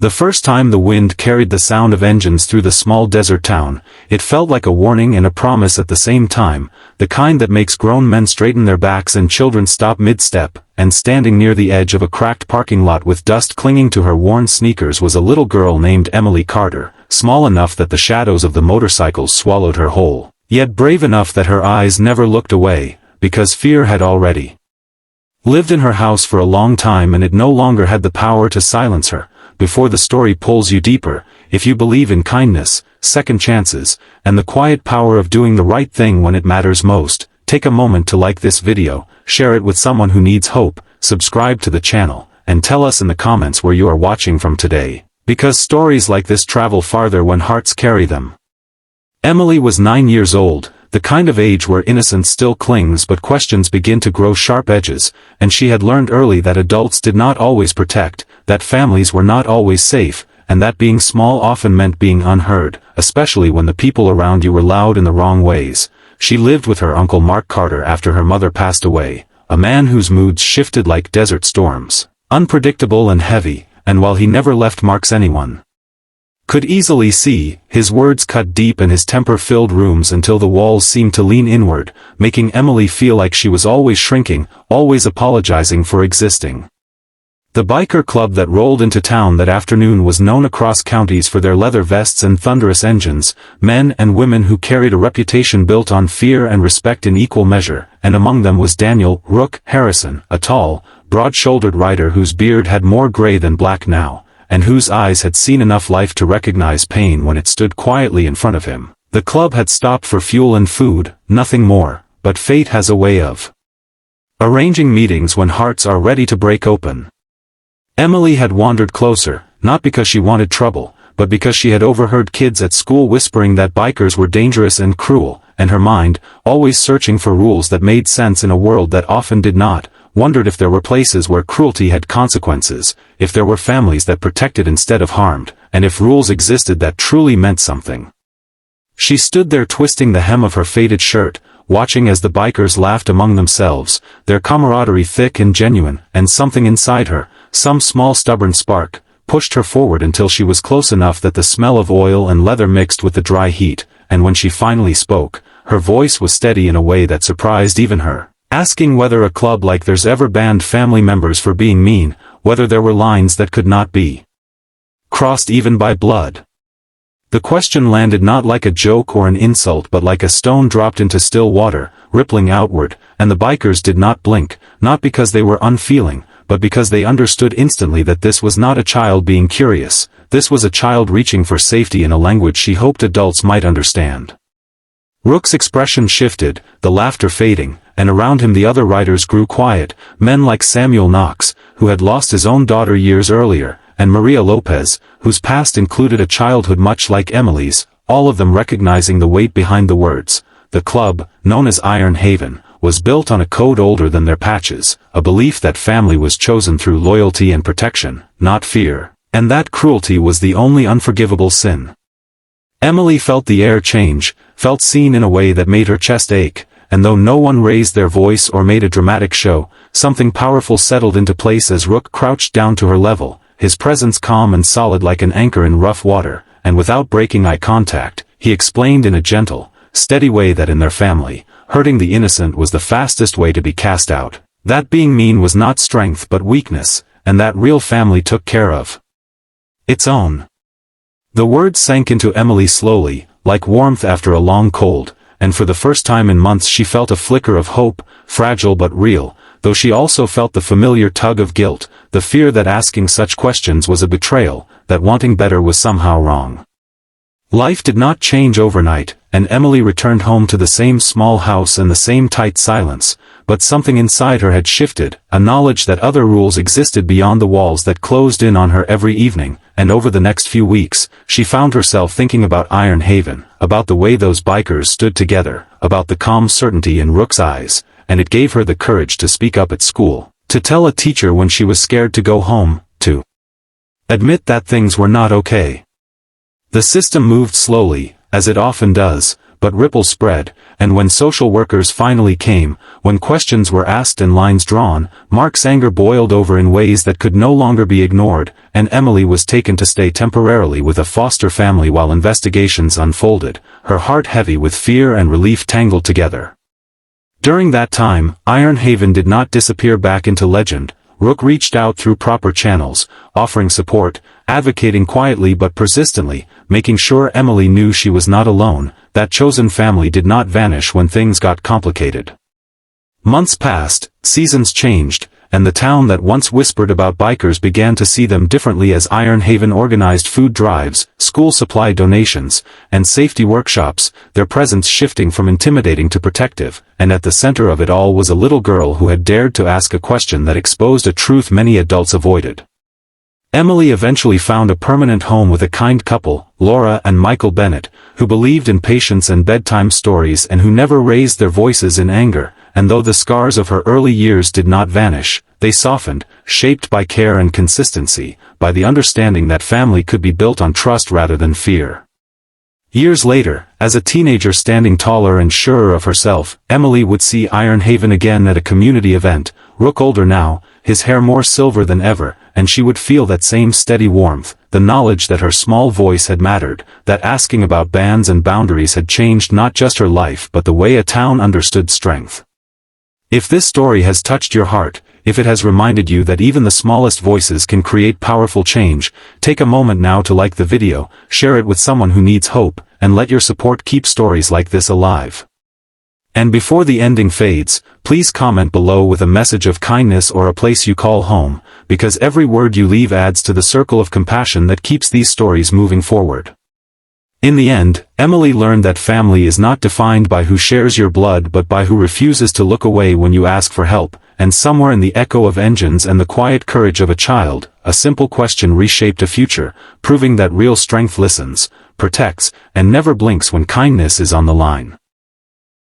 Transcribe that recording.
The first time the wind carried the sound of engines through the small desert town, it felt like a warning and a promise at the same time, the kind that makes grown men straighten their backs and children stop mid-step, and standing near the edge of a cracked parking lot with dust clinging to her worn sneakers was a little girl named Emily Carter, small enough that the shadows of the motorcycles swallowed her whole, yet brave enough that her eyes never looked away, because fear had already lived in her house for a long time and it no longer had the power to silence her. Before the story pulls you deeper, if you believe in kindness, second chances, and the quiet power of doing the right thing when it matters most, take a moment to like this video, share it with someone who needs hope, subscribe to the channel, and tell us in the comments where you are watching from today, because stories like this travel farther when hearts carry them. Emily was 9 years old, the kind of age where innocence still clings but questions begin to grow sharp edges, and she had learned early that adults did not always protect, that families were not always safe, and that being small often meant being unheard, especially when the people around you were loud in the wrong ways. She lived with her Uncle Mark Carter after her mother passed away, a man whose moods shifted like desert storms, unpredictable and heavy, and while he never left marks anyone could easily see, his words cut deep and his temper filled rooms until the walls seemed to lean inward, making Emily feel like she was always shrinking, always apologizing for existing. The biker club that rolled into town that afternoon was known across counties for their leather vests and thunderous engines, men and women who carried a reputation built on fear and respect in equal measure, and among them was Daniel "Rook" Harrison, a tall, broad-shouldered rider whose beard had more gray than black now, and whose eyes had seen enough life to recognize pain when it stood quietly in front of him. The club had stopped for fuel and food, nothing more, but fate has a way of arranging meetings when hearts are ready to break open. Emily had wandered closer, not because she wanted trouble, but because she had overheard kids at school whispering that bikers were dangerous and cruel, and her mind, always searching for rules that made sense in a world that often did not, wondered if there were places where cruelty had consequences, if there were families that protected instead of harmed, and if rules existed that truly meant something. She stood there twisting the hem of her faded shirt, watching as the bikers laughed among themselves, their camaraderie thick and genuine, and something inside her, some small stubborn spark, pushed her forward until she was close enough that the smell of oil and leather mixed with the dry heat, and when she finally spoke, her voice was steady in a way that surprised even her, asking whether a club like theirs ever banned family members for being mean, whether there were lines that could not be crossed even by blood. The question landed not like a joke or an insult but like a stone dropped into still water, rippling outward, and the bikers did not blink, not because they were unfeeling, but because they understood instantly that this was not a child being curious, this was a child reaching for safety in a language she hoped adults might understand. Rook's expression shifted, the laughter fading, and around him the other riders grew quiet, men like Samuel Knox, who had lost his own daughter years earlier, and Maria Lopez, whose past included a childhood much like Emily's, all of them recognizing the weight behind the words. The club, known as Iron Haven, was built on a code older than their patches, a belief that family was chosen through loyalty and protection, not fear, and that cruelty was the only unforgivable sin. Emily felt the air change, felt seen in a way that made her chest ache, and though no one raised their voice or made a dramatic show, something powerful settled into place as Rook crouched down to her level, his presence calm and solid like an anchor in rough water, and without breaking eye contact, he explained in a gentle, steady way that in their family, hurting the innocent was the fastest way to be cast out, that being mean was not strength but weakness, and that real family took care of its own. The words sank into Emily slowly, like warmth after a long cold, and for the first time in months she felt a flicker of hope, fragile but real, though she also felt the familiar tug of guilt, the fear that asking such questions was a betrayal, that wanting better was somehow wrong. Life did not change overnight, and Emily returned home to the same small house and the same tight silence, but something inside her had shifted, a knowledge that other rules existed beyond the walls that closed in on her every evening, and over the next few weeks, she found herself thinking about Iron Haven, about the way those bikers stood together, about the calm certainty in Rook's eyes, and it gave her the courage to speak up at school, to tell a teacher when she was scared to go home, to admit that things were not okay. The system moved slowly, as it often does, but ripples spread, and when social workers finally came, when questions were asked and lines drawn, Mark's anger boiled over in ways that could no longer be ignored, and Emily was taken to stay temporarily with a foster family while investigations unfolded, her heart heavy with fear and relief tangled together. During that time, Ironhaven did not disappear back into legend. Rook reached out through proper channels, offering support, advocating quietly but persistently, making sure Emily knew she was not alone. That chosen family did not vanish when things got complicated. Months passed, seasons changed, and the town that once whispered about bikers began to see them differently as Ironhaven organized food drives, school supply donations, and safety workshops, their presence shifting from intimidating to protective, and at the center of it all was a little girl who had dared to ask a question that exposed a truth many adults avoided. Emily eventually found a permanent home with a kind couple, Laura and Michael Bennett, who believed in patience and bedtime stories and who never raised their voices in anger, and though the scars of her early years did not vanish, they softened, shaped by care and consistency, by the understanding that family could be built on trust rather than fear. Years later, as a teenager standing taller and surer of herself, Emily would see Ironhaven again at a community event, Rook older now, his hair more silver than ever, and she would feel that same steady warmth, the knowledge that her small voice had mattered, that asking about bands and boundaries had changed not just her life but the way a town understood strength. If this story has touched your heart, if it has reminded you that even the smallest voices can create powerful change, take a moment now to like the video, share it with someone who needs hope, and let your support keep stories like this alive. And before the ending fades, please comment below with a message of kindness or a place you call home, because every word you leave adds to the circle of compassion that keeps these stories moving forward. In the end, Emily learned that family is not defined by who shares your blood but by who refuses to look away when you ask for help, and somewhere in the echo of engines and the quiet courage of a child, a simple question reshaped a future, proving that real strength listens, protects, and never blinks when kindness is on the line.